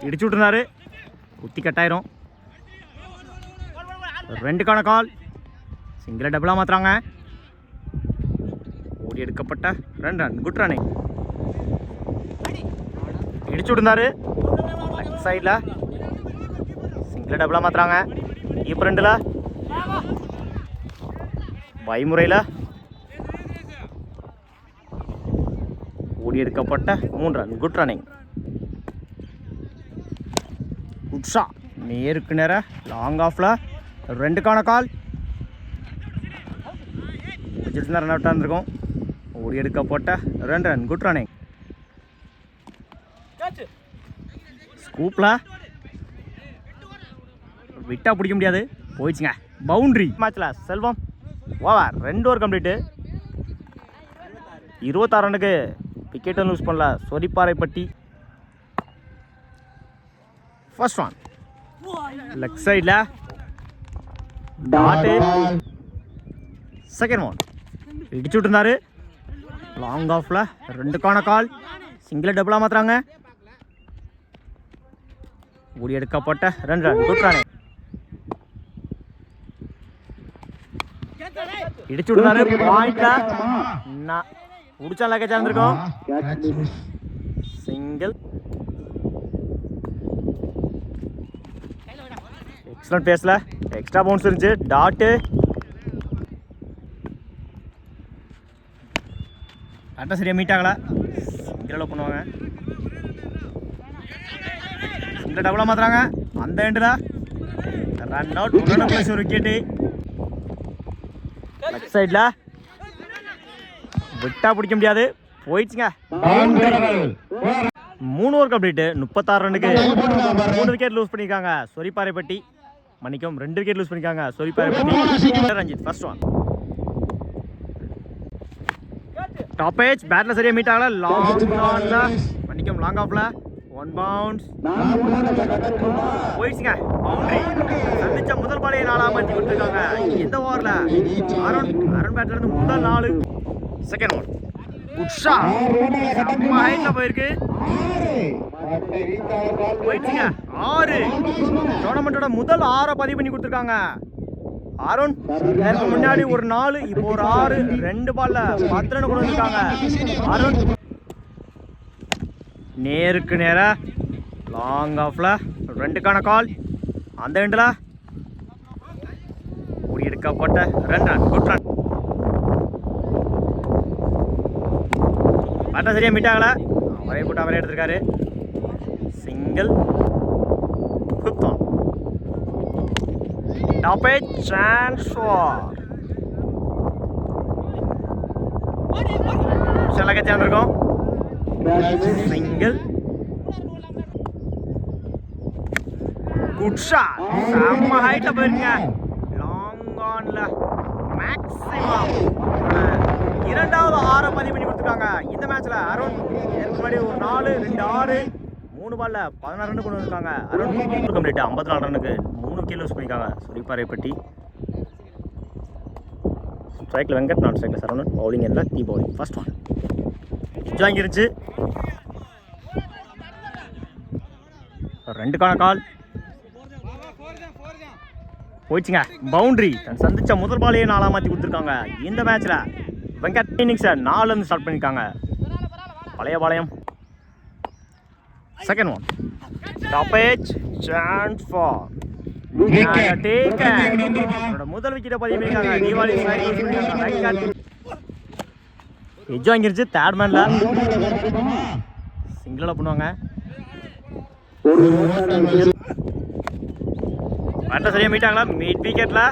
இடிச்சு விட்டுருந்தாரு, குத்தி கட்டாயிரும். 2க்கான கால். சிங்கிளை டபுளாக மாற்றுறாங்க. ஓடி எடுக்கப்பட்ட 2 ரன். Good running. இடிச்சு விட்டுருந்தாரு லெஃப்ட் சைடில். சிங்கிளை டபுளாக மாற்றுறாங்க. இப்போ 2ல் வைமுறையில் ஓடி எடுக்கப்பட்ட 3 ரன். Good running. குட்ஷா நேருக்கு நேர லாங் ஆஃபில் 2க்கான கால். ரன் அவுட்டாக இருந்திருக்கும். ஓடி எடுக்கப்பட்ட 2 ரன். Good running. ஸ்கூப்பில் விட்டால் பிடிக்க முடியாது, போயிடுச்சுங்க. பவுண்ட்ரி. மேட்ச்சில் செல்வம் ஓவர். 2 over complete. 26 ரன்னுக்கு விக்கெட்டும் லூஸ் பண்ணல சொரிப்பாறைப்பட்டி. ஃபர்ஸ்ட் ஒன் லெக் சைடில் டாட்டு. செகண்ட் ஒன் இடிச்சு விட்டுருந்தாரு லாங் ஆஃபில். 2க்கான கால். சிங்கிளை டபுளாக மாற்றுறாங்க. ஓடி எடுக்கப்பட்ட 2 ரன். Good run. இடிச்சு விட்டுருந்தாரு பாயிண்ட்ல. பிடிச்சால கேட்சா இருந்திருக்கும். சிங்கிள். எக்ஸலன்ட் பேஸில் எக்ஸ்ட்ரா பவுன்ஸ் இருந்துச்சு. டாட்டு. கரெக்டாக சரியாக மீட் ஆகலை. சிங்கிளில் பண்ணுவாங்க. சிங்கிள் டபுளாக மாற்றுறாங்க. அந்த எண்டில் ரன் அவுட். 1 + 1 விக்கெட்டு. லெஃப்ட் சைடில் விட்டா பிடிக்க முடியாது, போயிடுச்சுங்க. 3 ஓவர் கம்ப்ளீட்டு. 36 ரன்னுக்கு 3 விக்கெட் லூஸ் பண்ணியிருக்காங்க சொரிப்பாறைப்பட்டி. மன்னிக்கும், 2 விக்கெட் லூஸ் பண்ணியிருக்காங்க Soripparaipatti. Ranjith first one. Top edge பேட்டில் சரியாக மீட் ஆகல. லாங் ஆனில் மன்னிக்கும் லாங் ஆஃபில் 1 பவுன்ஸ். போயிடுச்சுங்க. பவுண்டரி. சந்திச்ச முதல் பாலையை 4ஆக மாற்றி கொடுத்துருக்காங்க. இந்த ஓவரில் அருண் பேட்ல இருந்து முதல் 4. செகண்ட் ஒன் குட்ஷா செம்ம ஹைட்டில் போயிருக்கு. போயிடுச்சுங்க. 6. டோர்னமெண்ட்டோட முதல் 6 பதிவு பண்ணி கொடுத்துருக்காங்க அருண். இதற்கு முன்னாடி ஒரு 4, இப்போ ஒரு 6. 2 பாலில் 10 ரன் கொண்டு வந்திருக்காங்க அருண். நேருக்கு நேராக லாங் ஆஃபில் 2க்கான கால். அந்த எண்டில் ஓடி எடுக்கப்பட்ட 2 ரன். Good run. பார்த்தா சரியாக மீட் ஆகலை. அவரே போட்டு அவரே எடுத்திருக்காரு. Single. Fifth one. Top edge chance for நல்லா கட்சி வந்திருக்கோம். சிங்கிள். Good shot. செம்ம ஹைட்டில் போயிருங்க. லாங் ஆனில் மேக்ஸிமம் 2வது 6 பதிவு பண்ணி கொடுத்துருக்காங்க இந்த மேட்ச்சில் அருண். இதற்கு முன்னாடி ஒரு 4, 2, 6, 3 பாலில் 16 ரன் கொண்டு வந்திருக்காங்க அருண். கம்ப்ளீட் 54 ரன்னுக்கு 3 விக்கெட் லூஸ் பண்ணியிருக்காங்க சொரிப்பாறைப்பட்டி. ஸ்ட்ரைக்கில் வெங்கட், நான் ஸ்ட்ரைக்கில் சரவணன். பவுலிங் எல்லாம் தீ பவுலிங். ஃபர்ஸ்ட் ஒன் வாங்கிருச்சு. 2க்கான கால். போயிடுச்சுங்க. பவுண்டரி. தன் சந்திச்ச முதல் பாலையே 4ஆக மாற்றி கொடுத்துருக்காங்க இந்த மேட்ச்சில். வெங்கட் இன்னிங்ஸை 4 ஸ்டார்ட் பண்ணியிருக்காங்க Pazhaya Palayam. Second one top edge chance for முதல் விக்கெட்டை பதிவு பண்ணியிருக்காங்க தீபாவளி. எஜ் வாங்கிருச்சு. தேர்ட் மேனில் சிங்கிளில் பண்ணுவாங்க. பேட்டில் சரியாக மீட் ஆகலாம். மிட் விக்கெட்டில்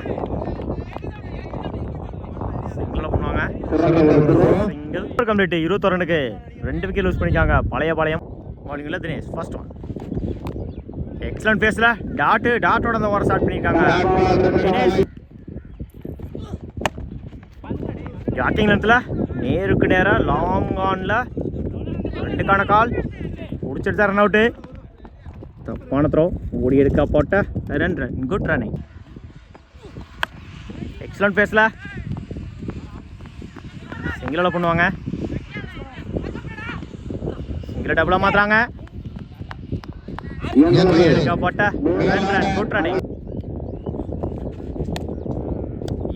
சிங்கிளில் பண்ணுவாங்க. சிங்கிள். கம்ப்ளீட். 21 ரன்னுக்கு 2 விக்கெட் லூஸ் பண்ணியிருக்காங்க பழைய பாளையம். பவுலிங்கில் தினேஷ் ஃபர்ஸ்ட் ஒன். எக்ஸலன்ட் பேஸில் டாட்டோட அந்த ஓவர் ஸ்டார்ட் பண்ணியிருக்காங்க தினேஷ். ஜாக்கிங் லென்த்தில் நேருக்கு நேராக லாங் ஆனில் 2க்கான கால். பிடிச்சிட்டு ரன் அவுட்டு. தப்பான த்ரோ. ஓடி எடுக்க போட்ட 2 ரன். Good running. எக்ஸலன்ட் பேஸில் சிங்கிளில் பண்ணுவாங்க. சிங்கிளை டபுளாக மாற்றுறாங்க. எடுக்க போட்ட குட் ரன்னிங்.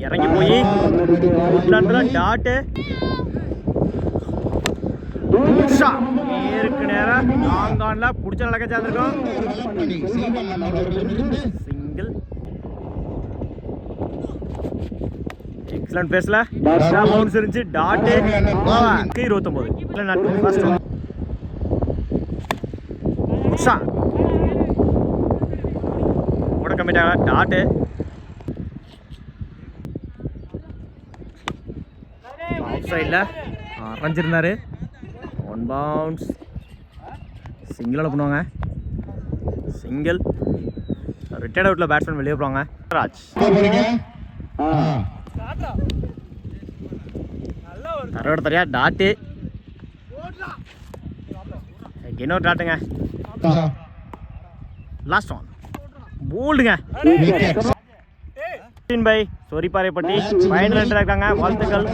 இறங்கி போய் டாட்டு நேருக்கு நேரம் லாங் ஆன்ல புடிச்ச நடக்க சேர்ந்திருக்கோம். சிங்கிள் எக்ஸலன்ட் பேஸ்ல பவுன்ஸ் இருந்துச்சு. டாட் 29 ஃபர்ஸ்ட் கூட கம்மிட்டாங்க. டாட் ஆஃப் சைடில் அரைஞ்சிருந்தாரு. 1 பவுன்ஸ் சிங்கிள் பண்ணுவாங்க. சிங்கிள் ரிட்டையர்ட் அவுட்ல பேட்ஸ்மேன் வெளியே போவாங்க. ராஜ் தரோட தரையா டாட்டு இன்னொரு டாட்டுங்க. லாஸ்ட் ஒன் போல்டுங்க. பை சொரிப்பாறைப்பட்டி ஃபைனல் இருக்காங்க. வாழ்த்துக்கள்.